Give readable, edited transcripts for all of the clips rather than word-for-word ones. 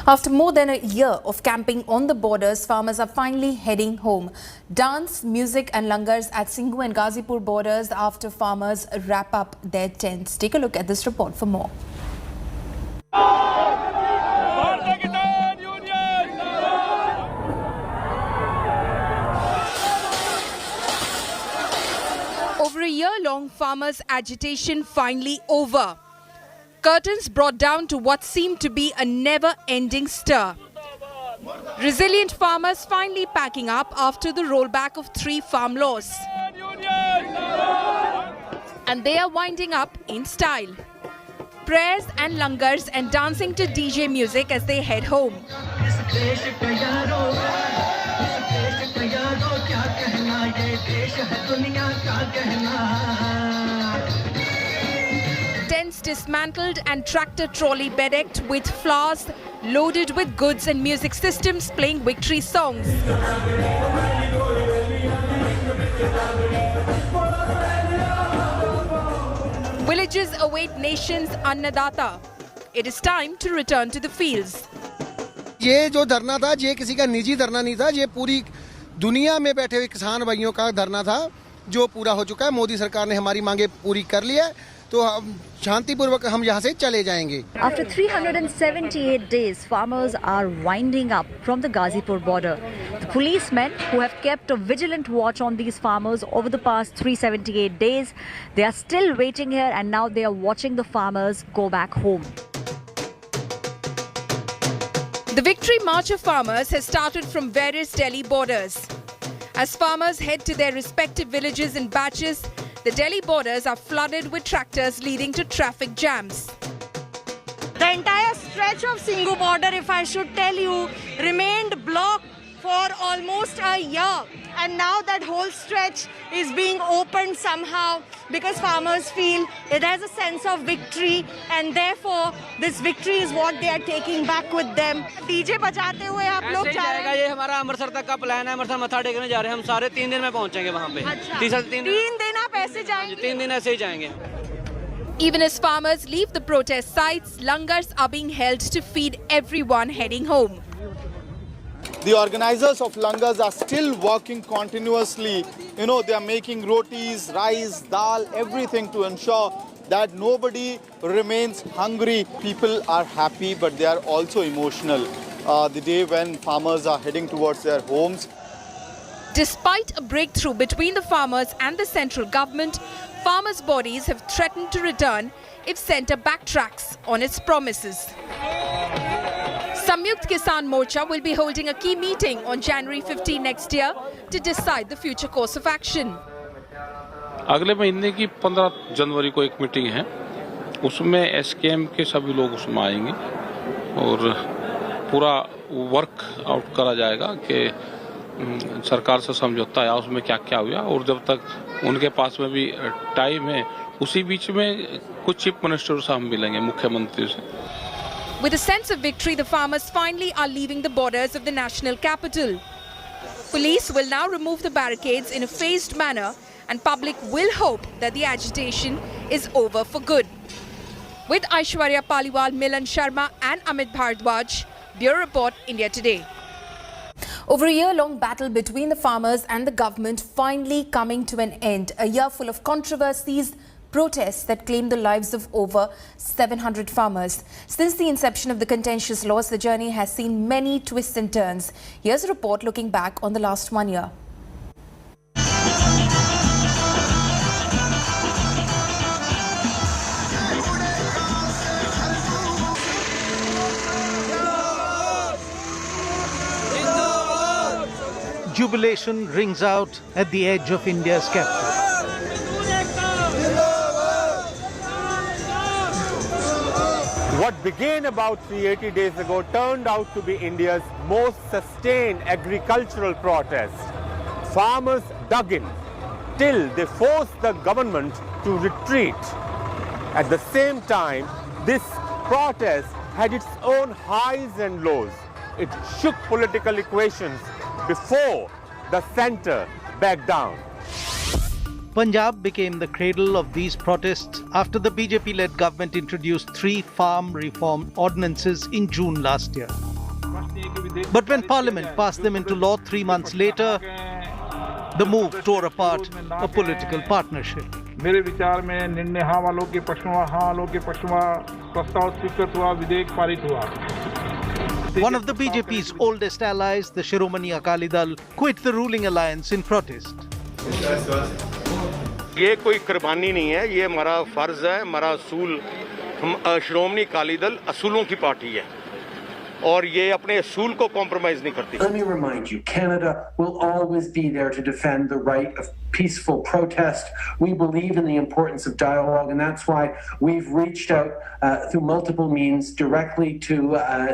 After more than a year of camping on the borders, farmers are finally heading home. Dance, music and langars at Singhu and Ghazipur borders after farmers wrap up their tents. Take a look at this report for more. Over a year-long farmers' agitation finally over. Curtains brought down to what seemed to be a never-ending stir. Resilient farmers finally packing up after the rollback of 3 farm laws. And they are winding up in style. Prayers and langars and dancing to DJ music as they head home. Tents dismantled and tractor trolley bedecked with flowers loaded with goods and music systems playing victory songs. Villages await nation's Annadata. It is time to return to the fields. ये जो धरना था ये किसी का निजी धरना नहीं था, ये पूरी दुनिया में बैठे हुए किसान भाइयों का धरना था जो पूरा हो चुका है। मोदी सरकार ने हमारी मांगे पूरी कर ली है, तो शांतिपूर्वक हम यहाँ से चले जाएंगे। After 378 days, farmers are winding up from the Ghazipur border. The policemen who have kept a vigilant watch on these farmers over the past 378 days, they are still waiting here and now they are watching the farmers go back home. The victory march of farmers has started from various Delhi borders. As farmers head to their respective villages in batches, the Delhi borders are flooded with tractors leading to traffic jams. The entire stretch of Singhu border, if I should tell you, remained blocked for almost a year. And now that whole stretch is being opened somehow because farmers feel it has a sense of victory and therefore this victory is what they are taking back with them. DJ बजाते हुए आप लोग जा रहे हैं? ये हमारा अमृतसर तक का प्लान है। अमृतसर मत्था टेकने जा रहे हैं हम सारे 3 दिन में पहुंचेंगे वहां पे। अच्छा। 3 दिन आप ऐसे जाएंगे? 3 दिन ऐसे ही जाएंगे। Even as farmers leave the protest sites, langars are being held to feed everyone heading home. The organizers of langars are still working continuously. You know, they are making rotis, rice, dal, everything to ensure that nobody remains hungry. People are happy, but they are also emotional. The day when farmers are heading towards their homes. Despite a breakthrough between the farmers and the central government, farmers' bodies have threatened to return if centre backtracks on its promises. Samyukt Kisan Morcha will be holding a key meeting on January 15 next year to decide the future course of action. अगले महीने की 15 जनवरी को एक meeting है, उसमें SKM के सभी लोग उसमें आएंगे और पूरा वर्क आउट करा जाएगा कि सरकार से समझौता आया उसमें क्या क्या हुआ और जब तक उनके पास में भी टाइम है उसी बीच में कुछ चीफ मिनिस्टर से हम मिलेंगे मुख्यमंत्री से। With a sense of victory, the farmers finally are leaving the borders of the national capital. Police will now remove the barricades in a phased manner and public will hope that the agitation is over for good. With Aishwarya Paliwal, Milan Sharma and Amit Bhardwaj, Bureau Report, India Today. Over a year-long battle between the farmers and the government finally coming to an end. A year full of controversies, protests that claimed the lives of over 700 farmers. Since the inception of the contentious laws, the journey has seen many twists and turns. Here's a report looking back on the last 1 year. Jubilation rings out at the edge of India's capital. What began about 380 days ago turned out to be India's most sustained agricultural protest. Farmers dug in till they forced the government to retreat. At the same time, this protest had its own highs and lows. It shook political equations before the centre backed down. Punjab became the cradle of these protests after the BJP-led government introduced 3 farm reform ordinances in June last year. But when Parliament passed them into law 3 months later, the move tore apart a political partnership. मेरे विचार में निर्णय हाँ वालों के पक्ष में प्रस्ताव स्वीकृत हुआ, विधेयक पारित हुआ. One of the BJP's oldest allies, the Shiromani Akali Dal, quit the ruling alliance in protest. ये कोई कुर्बानी नहीं है, ये हमारा फर्ज है, हमारा असूल. श्रोमणी अकाली दल असूलों की पार्टी है और ये अपने असूल को कॉम्प्रोमाइज नहीं करती. Let me remind you, Canada will always be there to defend the right of peaceful protest. We believe in the importance of dialogue, and that's why we've reached out through multiple means directly to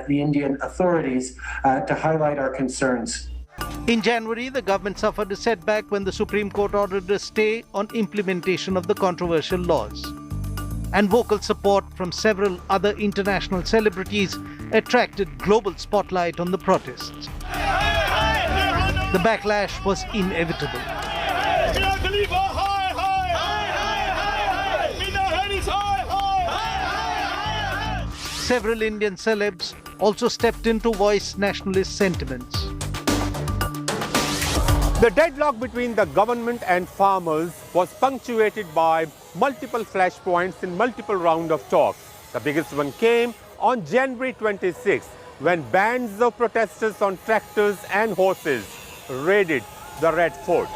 the Indian authorities to highlight our concerns. In January, the government suffered a setback when the Supreme Court ordered a stay on implementation of the controversial laws. And vocal support from several other international celebrities attracted global spotlight on the protests. The backlash was inevitable. Several Indian celebs also stepped in to voice nationalist sentiments. The deadlock between the government and farmers was punctuated by multiple flashpoints in multiple rounds of talks. The biggest one came on January 26, when bands of protesters on tractors and horses raided the Red Fort.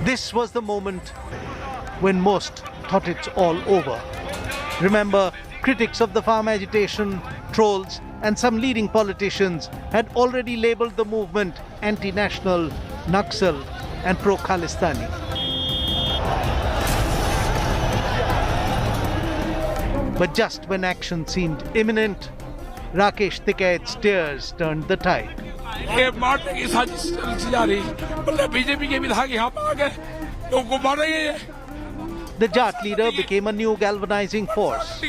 This was the moment when most thought it's all over. Remember, critics of the farm agitation, trolls, and some leading politicians had already labelled the movement anti-national, Naxal, and pro-Khalistani. But just when action seemed imminent, Rakesh Tikait's tears turned the tide. The Jat leader became a new galvanizing force.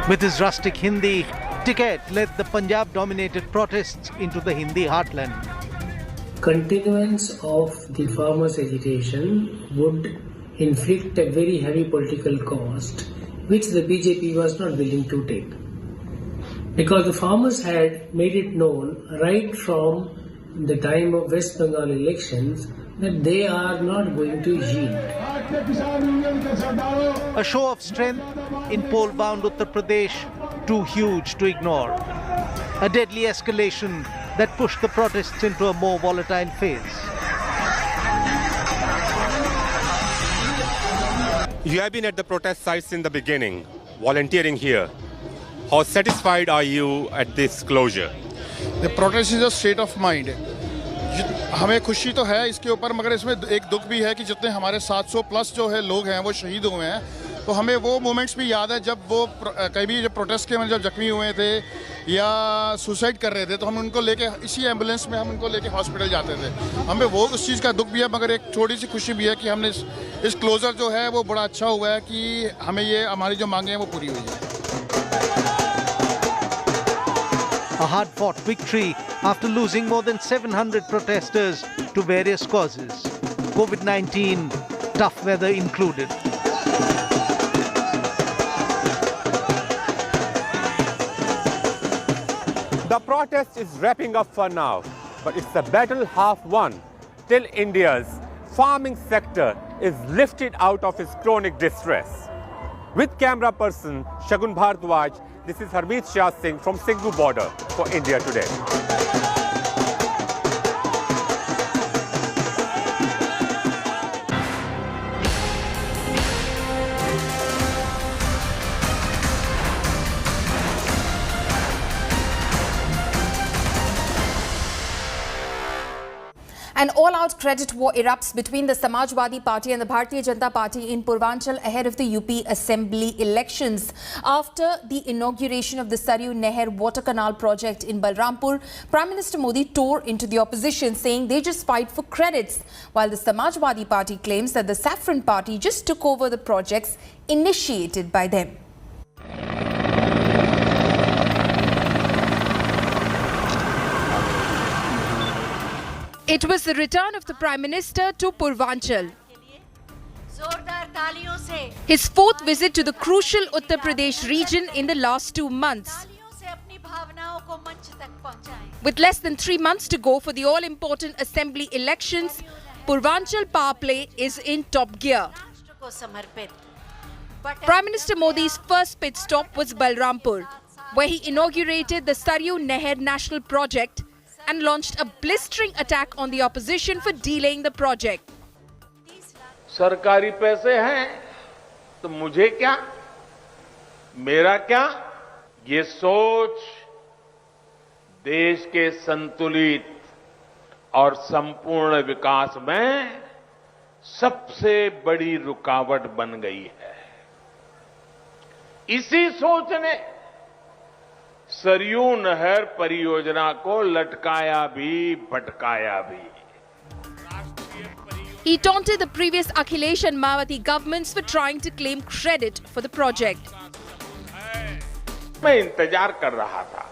With his rustic Hindi, Tikait led the Punjab-dominated protests into the Hindi heartland. Continuance of the farmers' agitation would inflict a very heavy political cost, which the BJP was not willing to take. Because the farmers had made it known right from the time of West Bengal elections that they are not going to yield. A show of strength in poll-bound Uttar Pradesh, too huge to ignore. A deadly escalation that pushed the protests into a more volatile phase. You have been at the protest sites since the beginning, volunteering here. How satisfied are you at this closure? The protest is a state of mind. हमें खुशी तो है इसके ऊपर, मगर इसमें एक दुख भी है कि जितने हमारे 700 प्लस जो है लोग हैं वो शहीद हुए हैं. तो हमें वो मोमेंट्स भी याद है जब वो कभी जब प्रोटेस्ट के में जब जख्मी हुए थे या सुसाइड कर रहे थे, तो हम उनको लेके इसी एम्बुलेंस में हम उनको लेके हॉस्पिटल जाते थे. हमें वो उस चीज़ का दुख भी है, मगर एक छोटी सी खुशी भी है कि हमने इस क्लोजर जो है वो बड़ा अच्छा हुआ है कि हमें ये हमारी जो मांगे हैं वो पूरी हुई है. A hard-fought victory after losing more than 700 protesters to various causes, COVID-19, tough weather included. The protest is wrapping up for now, but it's a battle half won till India's farming sector is lifted out of its chronic distress. With camera person Shagun Bhardwaj, this is Harmeet Shah Singh from Singhu border for India Today. An all-out credit war erupts between the Samajwadi Party and the Bharatiya Janata Party in Purvanchal ahead of the UP Assembly elections. After the inauguration of the Saryu Nehar Water Canal project in Balrampur, Prime Minister Modi tore into the opposition, saying they just fight for credits, while the Samajwadi Party claims that the Saffron Party just took over the projects initiated by them. It was the return of the Prime Minister to Purvanchal. तालियों से His fourth visit to the crucial Uttar Pradesh region in the last 2 months. तालियों से अपनी भावनाओं को मंच तक पहुंचाएं। With less than 3 months to go for the all-important assembly elections, Purvanchal power play is in top gear. राष्ट्र को समर्पित Prime Minister Modi's first pit stop was Balrampur, where he inaugurated the Saryu Nehar National Project and launched a blistering attack on the opposition for delaying the project. सरकारी पैसे हैं तो मुझे क्या, मेरा क्या, ये सोच देश के संतुलित और संपूर्ण विकास में सबसे बड़ी रुकावट बन गई है। इसी सोच ने सरयू नहर परियोजना को लटकाया भी भटकाया भी। He taunted the previous Akhilesh and Mayawati governments for trying to claim credit for the project. मैं इंतजार कर रहा था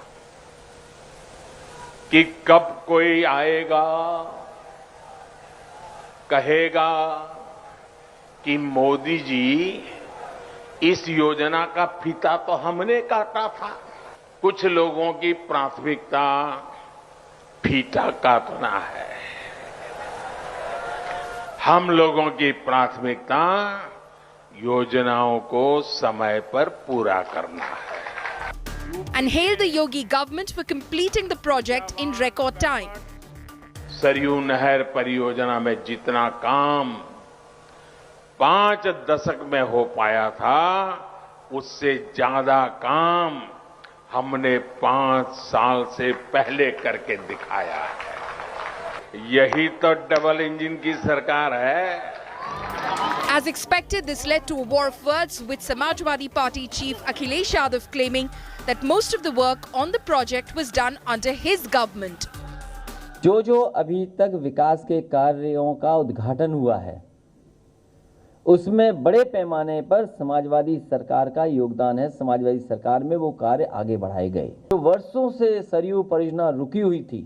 कि कब कोई आएगा कहेगा कि मोदी जी इस योजना का फीता तो हमने काटा था। कुछ लोगों की प्राथमिकता फीता काटना है, हम लोगों की प्राथमिकता योजनाओं को समय पर पूरा करना है। And hailed the Yogi government for completing the project in record time. Saryu नहर परियोजना में जितना काम 5 दशक में हो पाया था, उससे ज्यादा काम हमने 5 साल से पहले करके दिखाया है। यही तो डबल इंजन की सरकार है। As expected, this led to a war of words, with Samajwadi Party chief Akhilesh Yadav claiming that most of the work on the project was done under his government. जो अभी तक विकास के कार्यों का उद्घाटन हुआ है, उसमें बड़े पैमाने पर समाजवादी सरकार का योगदान है। समाजवादी सरकार में वो कार्य आगे बढ़ाए गए। तो वर्षों से सरयू परियोजना रुकी हुई थी,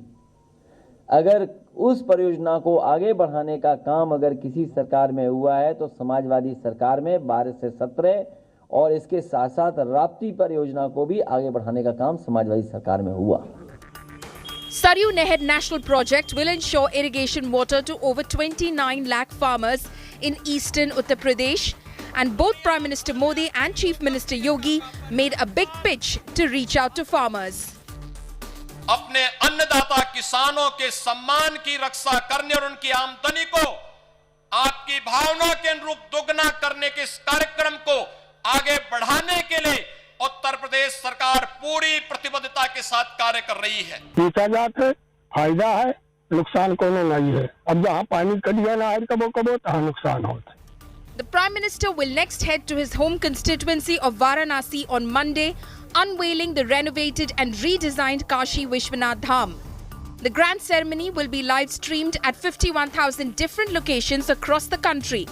अगर उस परियोजना को आगे बढ़ाने का काम अगर किसी सरकार में हुआ है तो समाजवादी सरकार में 12 से 17, और इसके साथ साथ राप्ती परियोजना को भी आगे बढ़ाने का काम समाजवादी सरकार में हुआ। Saryu Nehar National Project will ensure irrigation water to over 29 lakh farmers in eastern Uttar Pradesh, and both Prime Minister Modi and Chief Minister Yogi made a big pitch to reach out to farmers. अपने अन्नदाता किसानों के सम्मान की रक्षा करने और उनकी आमदनी को आपकी भावना के अनुरूप दोगुना करने के इस कार्यक्रम को आगे बढ़ाने के लिए उत्तर प्रदेश सरकार पूरी प्रतिबद्धता के साथ कार्य कर रही है। पीछा जाते फायदा है, नुकसान कोनो नहीं है। अब जहाँ पानी कटिया ना है कबो कबो तहाँ नुकसान होता है। The Prime Minister will next head to his home constituency of Varanasi on Monday, unveiling the renovated and redesigned Kashi Vishwanath Dham. The grand ceremony will be live streamed at 51,000 different locations across the country.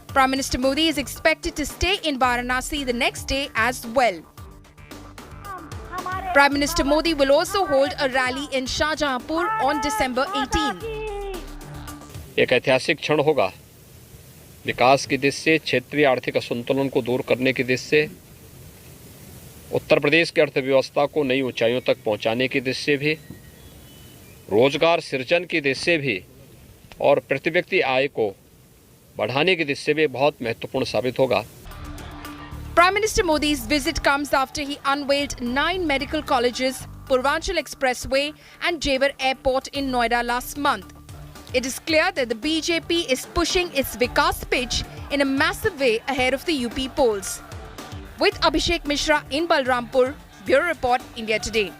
Prime Minister Modi is expected to stay in Varanasi the next day as well. Prime Minister Modi will also hold a rally in Shahjahanpur on December 18. एक ऐतिहासिक क्षण होगा विकास की दिशा से, क्षेत्रीय आर्थिक असंतुलन को दूर करने की दिशा से, उत्तर प्रदेश की अर्थव्यवस्था को नई ऊंचाइयों तक पहुंचाने की दिशा से भी, रोजगार सृजन की दिशा से भी और प्रति व्यक्ति आय को बढ़ाने की दिशा से भी बहुत महत्वपूर्ण साबित होगा। Prime Minister Modi's visit comes after he unveiled 9 medical colleges, Purvanchal Expressway and Jewar Airport in Noida last month. It is clear that the BJP is pushing its Vikas pitch in a massive way ahead of the UP polls. With Abhishek Mishra in Balrampur, Bureau Report, India Today.